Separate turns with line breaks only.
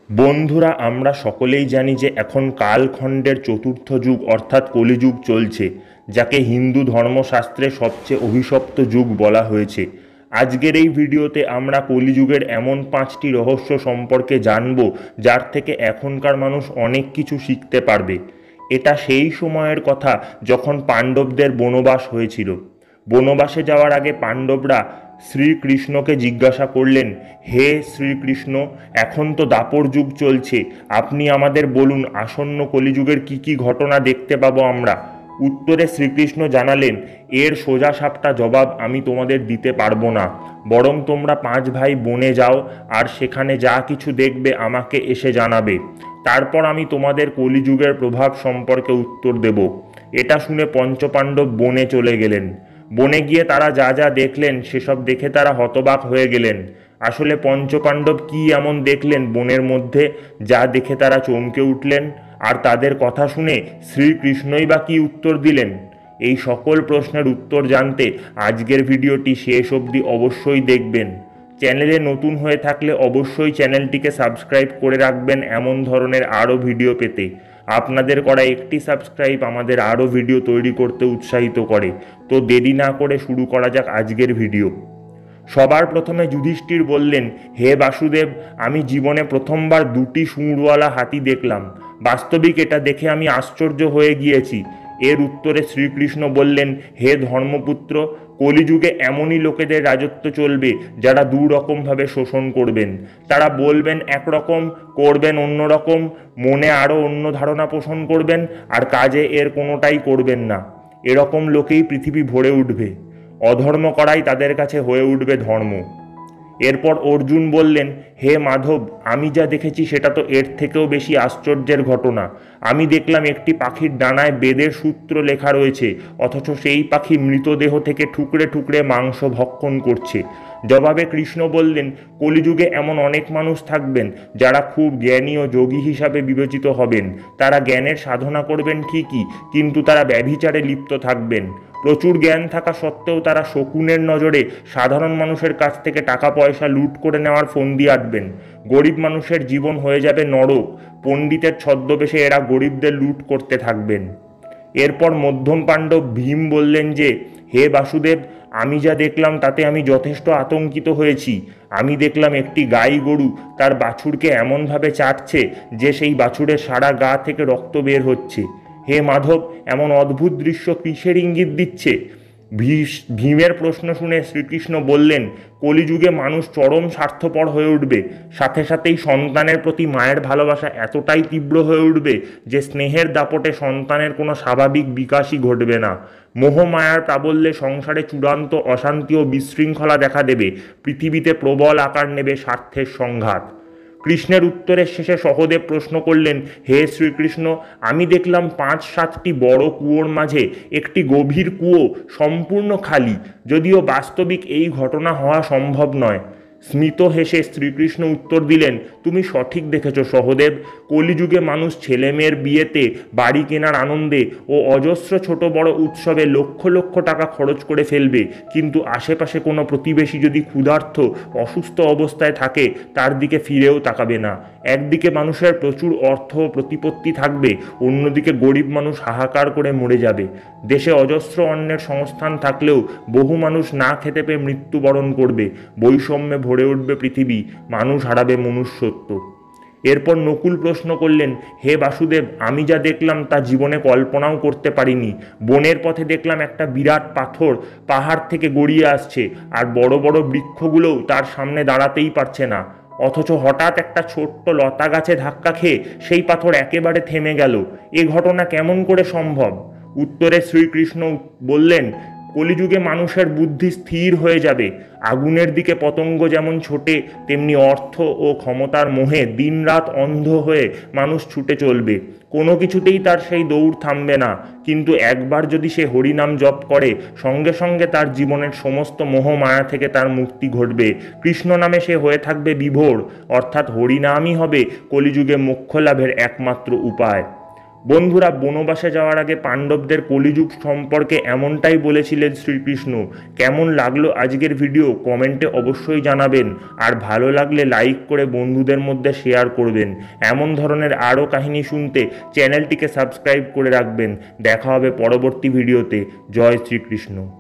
বন্ধুরা, আমরা সকলেই জানি যে এখন কালখণ্ডের চতুর্থ যুগ অর্থাৎ কলিযুগ চলছে, যাকে হিন্দু ধর্মশাস্ত্রে সবচেয়ে অভিশপ্ত যুগ বলা হয়েছে। আজকের এই ভিডিওতে আমরা কলিযুগের এমন 5টি রহস্য সম্পর্কে জানব, যার থেকে এখনকার মানুষ অনেক কিছু শিখতে পারবে। এটা সেই সময়ের কথা যখন পাণ্ডবদের বনবাস হয়েছিল। বনবাসে যাওয়ার আগে পাণ্ডবরা শ্রীকৃষ্ণকে জিজ্ঞাসা করলেন, হে শ্রীকৃষ্ণ, এখন তো দাপর যুগ চলছে, আপনি আমাদের বলুন আসন্ন কলিযুগের কি কি ঘটনা দেখতে পাবো আমরা। উত্তরে শ্রীকৃষ্ণ জানালেন, এর সোজা সাপটা জবাব আমি তোমাদের দিতে পারবো না, বরং তোমরা 5 ভাই বনে যাও আর সেখানে যা কিছু দেখবে আমাকে এসে জানাবে, তারপর আমি তোমাদের কলিযুগের প্রভাব সম্পর্কে উত্তর দেব। এটা শুনে পঞ্চপাণ্ডব বনে চলে গেলেন। বনে গিয়ে তারা যা যা দেখলেন সেসব দেখে তারা হতবাক হয়ে গেলেন। আসলে পঞ্চপাণ্ডব কি এমন দেখলেন বনের মধ্যে যা দেখে তারা চমকে উঠলেন, আর তাদের কথা শুনে শ্রীকৃষ্ণই বা কি উত্তর দিলেন? এই সকল প্রশ্নের উত্তর জানতে আজকের ভিডিওটি শেষ অবধি অবশ্যই দেখবেন। চ্যানেলে নতুন হয়ে থাকলে অবশ্যই চ্যানেলটিকে সাবস্ক্রাইব করে রাখবেন এমন ধরনের আরও ভিডিও পেতে। আপনাদের করা একটি সাবস্ক্রাইব আমাদের আরও ভিডিও তৈরি করতে উৎসাহিত করে। তো দেরি না করে শুরু করা যাক আজকের ভিডিও। সবার প্রথমে যুধিষ্ঠির বললেন, হে বাসুদেব, আমি জীবনে প্রথমবার 2টি শুঁড়ওয়ালা হাতি দেখলাম। বাস্তবিক এটা দেখে আমি আশ্চর্য হয়ে গিয়েছি। এর উত্তরে শ্রীকৃষ্ণ বললেন, হে ধর্মপুত্র, কলিযুগে এমনই লোকেদের রাজত্ব চলবে যারা 2 রকমভাবে শোষণ করবেন। তারা বলবেন একরকম, করবেন অন্য রকম, মনে আরও অন্য ধারণা পোষণ করবেন, আর কাজে এর কোনোটাই করবেন না। এরকম লোকেই পৃথিবী ভরে উঠবে। অধর্ম করাই তাদের কাছে হয়ে উঠবে ধর্ম। এরপর অর্জুন বললেন, হে মাধব, আমি যা দেখেছি সেটা তো এর থেকেও বেশি আশ্চর্যের ঘটনা। আমি দেখলাম একটি পাখির ডানায় বেদের সূত্র লেখা রয়েছে, অথচ সেই পাখি মৃতদেহ থেকে টুকরে টুকরে মাংস ভক্ষণ করছে। জবাবে কৃষ্ণ বললেন, কলিযুগে এমন অনেক মানুষ থাকবেন যারা খুব জ্ঞানী ও যোগী হিসাবে বিবেচিত হবেন। তারা জ্ঞানের সাধনা করবেন ঠিকই, কিন্তু তারা ব্যভিচারে লিপ্ত থাকবেন। প্রচুর জ্ঞান থাকা সত্ত্বেও তারা শকুনের নজরে সাধারণ মানুষের কাছ থেকে টাকা পয়সা লুট করে নেওয়ার ফন্দি আঁটবেন। গরিব মানুষের জীবন হয়ে যাবে নরক। পণ্ডিতের ছদ্মবেশে এরা গরিবদের লুট করতে থাকবেন। এরপর মধ্যম পাণ্ডব ভীম বললেন যে, হে বাসুদেব, আমি যা দেখলাম তাতে আমি যথেষ্ট আতঙ্কিত হয়েছি। আমি দেখলাম একটি গাই গরু তার বাছুরকে এমনভাবে চাটছে যে সেই বাছুরের সারা গা থেকে রক্ত বের হচ্ছে। হে মাধব, এমন অদ্ভুত দৃশ্য কিসের ইঙ্গিত দিচ্ছে? ভীমের প্রশ্ন শুনে শ্রীকৃষ্ণ বললেন, কলিযুগে মানুষ চরম স্বার্থপর হয়ে উঠবে। সাথে সাথেই সন্তানের প্রতি মায়ের ভালোবাসা এতটাই তীব্র হয়ে উঠবে যে স্নেহের দাপটে সন্তানের কোনো স্বাভাবিক বিকাশই ঘটবে না। মোহমায়ার প্রাবল্যে সংসারে চূড়ান্ত অশান্তি ও বিশৃঙ্খলা দেখা দেবে। পৃথিবীতে প্রবল আকার নেবে স্বার্থের সংঘাত। কৃষ্ণের উত্তরের শেষে সহদেব প্রশ্ন করলেন, হে শ্রীকৃষ্ণ, আমি দেখলাম 5-7টি বড় কুয়োর মাঝে একটি গভীর কুয়ো সম্পূর্ণ খালি, যদিও বাস্তবিক এই ঘটনা হওয়া সম্ভব নয়। স্মিত হেসে শ্রীকৃষ্ণ উত্তর দিলেন, তুমি সঠিক দেখেছ সহদেব। কলিযুগে মানুষ ছেলেমেয়ের বিয়েতে, বাড়ি কেনার আনন্দে ও অজস্র ছোট বড় উৎসবে লক্ষ লক্ষ টাকা খরচ করে ফেলবে, কিন্তু আশেপাশে কোনো প্রতিবেশী যদি ক্ষুধার্ত অসুস্থ অবস্থায় থাকে তার দিকে ফিরেও তাকাবে না। একদিকে মানুষের প্রচুর অর্থ ও প্রতিপত্তি থাকবে, অন্যদিকে গরিব মানুষ হাহাকার করে মরে যাবে। দেশে অজস্র অন্নের সংস্থান থাকলেও বহু মানুষ না খেতে পেয়ে মৃত্যুবরণ করবে। বৈষম্যে ভরে উঠবে পৃথিবী, মানুষ হারাবে মনুষ্যত্ব। এরপর নকুল প্রশ্ন করলেন, হে বাসুদেব, আমি যা দেখলাম তা জীবনে কল্পনাও করতে পারিনি। বনের পথে দেখলাম একটা বিরাট পাথর পাহাড় থেকে গড়িয়ে আসছে, আর বড় বড় বৃক্ষগুলোও তার সামনে দাঁড়াতেই পারছে না। অথচ হঠাৎ একটা ছোট্ট লতা গাছে ধাক্কা খেয়ে সেই পাথর একেবারে থেমে গেল। এ ঘটনা কেমন করে সম্ভব? উত্তরে শ্রীকৃষ্ণ বললেন, কলিযুগে মানুষের বুদ্ধি স্থির হয়ে যাবে। আগুনের দিকে পতঙ্গ যেমন ছোটে, তেমনি অর্থ ও ক্ষমতার মোহে দিনরাত অন্ধ হয়ে মানুষ ছুটে চলবে। কোনো কিছুতেই তার সেই দৌড় থামবে না, কিন্তু একবার যদি সে হরিনাম জপ করে, সঙ্গে সঙ্গে তার জীবনের সমস্ত মোহ মায়া থেকে তার মুক্তি ঘটবে। কৃষ্ণ নামে সে হয়ে থাকবে বিভোর, অর্থাৎ হরিনামই হবে কলিযুগে মোক্ষ লাভের একমাত্র উপায়। বন্ধুরা, বনবাসে যাওয়ার আগে পাণ্ডবদের কলিযুগ সম্পর্কে এমনটাই বলেছিলেন শ্রীকৃষ্ণ। কেমন লাগলো আজকের ভিডিও কমেন্টে অবশ্যই জানাবেন, আর ভালো লাগলে লাইক করে বন্ধুদের মধ্যে শেয়ার করবেন। এমন ধরনের আরও কাহিনী শুনতে চ্যানেলটিকে সাবস্ক্রাইব করে রাখবেন। দেখা হবে পরবর্তী ভিডিওতে। জয় শ্রীকৃষ্ণ।